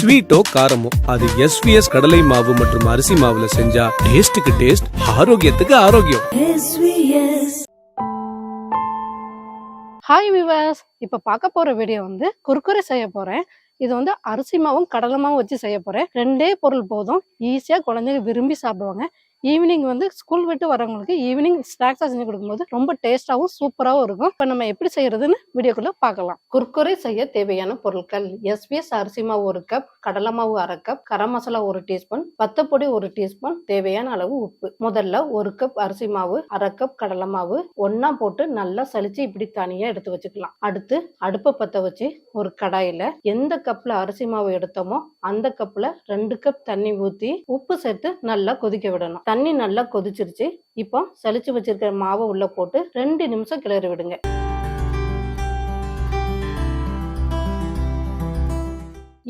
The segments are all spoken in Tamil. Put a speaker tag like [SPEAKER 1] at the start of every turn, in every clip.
[SPEAKER 1] ஸ்வீட்டோ காரமோ அது எஸ்விஎஸ் கடலை மாவு மற்றும் அரிசி மாவுல செஞ்சா டேஸ்டுக்கு டேஸ்ட், ஆரோக்கியத்துக்கு ஆரோக்கியம்.
[SPEAKER 2] ஹாய் விவர்ஸ், இப்ப பார்க்க போற வீடியோ வந்து குர்குரே செய்ய போறேன். இது வந்து அரிசி மாவும் கடலை மாவும் வச்சு செய்ய போறேன். ரெண்டே பொருள் போதும், ஈஸியா குழந்தைங்க விரும்பி சாப்பிடுவாங்க. ஈவினிங் வந்து ஸ்கூல் விட்டு வரவங்களுக்கு ஈவினிங் ஸ்நாக்ஸா செஞ்சு கொடுக்கும்போது ரொம்ப டேஸ்டாகவும் சூப்பராகவும் இருக்கும். இப்போ நம்ம எப்படி செய்யறதுன்னு வீடியோக்குள்ள பார்க்கலாம். குர்குரே செய்ய தேவையான பொருட்கள்: எஸ்விஎஸ் அரிசி மாவு 1 கப், கடலை மாவு 1/2 cup, garam masala 1 teaspoon, வத்தப்பொடி 1 teaspoon, தேவையான அளவு உப்பு. முதல்ல 1 கப் அரிசி மாவு, 1/2 கப் கடலை மாவு ஒன்னா போட்டு நல்லா சலிச்சு இப்படி தனியா எடுத்து வச்சுக்கலாம். அடுத்து அடுப்பை பத்த வச்சு ஒரு கடாயில எந்த கப்ல அரிசி மாவு எடுத்தோமோ அந்த கப்ல 2 கப் தண்ணி ஊத்தி உப்பு சேர்த்து நல்லா கொதிக்க விடணும். தண்ணி நல்லா கொதிச்சிருச்சு. இப்போ சலிச்சு வச்சிருக்கிற மாவை உள்ள போட்டு 2 நிமிஷம் கிளறி விடுங்க.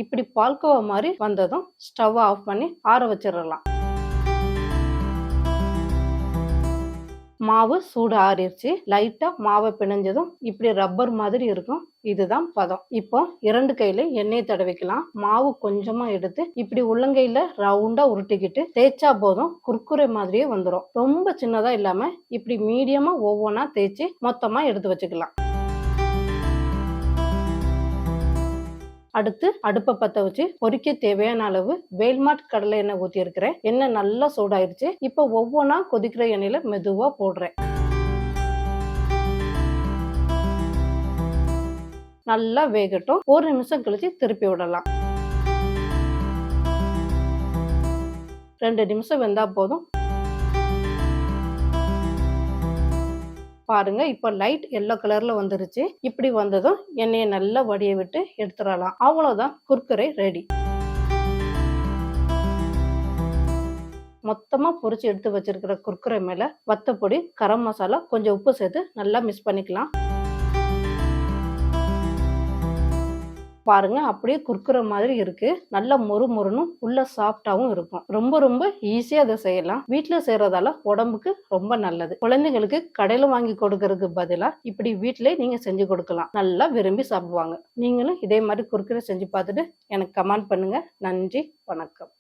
[SPEAKER 2] இப்படி பால்கோவா மாதிரி வந்ததும் ஸ்டவ் ஆஃப் பண்ணி ஆற வச்சிடலாம். மாவு சூடு ஆறிடுச்சு. லைட்டா மாவை பிணைஞ்சதும் இப்படி ரப்பர் மாதிரி இருக்கும். இதுதான் பதம். இப்போ 2 கையில எண்ணெயை தடவிக்கலாம். மாவு கொஞ்சமா எடுத்து இப்படி உள்ளங்கையில ரவுண்டா உருட்டிக்கிட்டு தேய்ச்சா போதும், குர்குரே மாதிரியே வந்துடும். ரொம்ப சின்னதா இல்லாம இப்படி மீடியமா ஒவ்வொன்னா தேய்ச்சி மொத்தமா எடுத்து வச்சுக்கலாம். அடுத்து அடுப்பை பத்த வச்சு பொரிக்க தேவையான அளவு வேல்மாட் கடலை எண்ணெய் ஊத்தி இருக்கிறேன். எண்ணெய் நல்லா சூடாயிருச்சு. இப்போ ஒவ்வொன்னா கொதிக்கிற எண்ணெயில மெதுவா போடுறேன். நல்லா வேகட்டும். 1 நிமிஷம் கழிச்சு திருப்பி விடலாம். 2 நிமிஷம் வெந்தா போதும். பாருங்க, இப்ப லைட் எல்லோ கலர்ல வந்துருச்சு. இப்படி வந்ததும் எண்ணெயை நல்லா வடிய விட்டு எடுத்துடலாம். அவ்வளவுதான், குர்குரே ரெடி. மொத்தமா பொரிச்சு எடுத்து வச்சிருக்கிற குர்குரே மேல வத்தப்பொடி, கரம் மசாலா, கொஞ்சம் உப்பு சேர்த்து நல்லா மிக்ஸ் பண்ணிக்கலாம். பாருங்க, அப்படியே குர்குரே மாதிரி இருக்கு. நல்ல மொறு மொறுனும் உள்ள சாஃப்டாவும் இருக்கும். ரொம்ப ரொம்ப ஈஸியா அதை செய்யலாம். வீட்டுல செய்யறதால உடம்புக்கு ரொம்ப நல்லது. குழந்தைங்களுக்கு கடையில வாங்கி கொடுக்கறதுக்கு பதிலா இப்படி வீட்டிலே நீங்க செஞ்சு கொடுக்கலாம். நல்லா விரும்பி சாப்பிடுவாங்க. நீங்களும் இதே மாதிரி குர்குரே செஞ்சு பார்த்துட்டு எனக்கு கமெண்ட் பண்ணுங்க. நன்றி, வணக்கம்.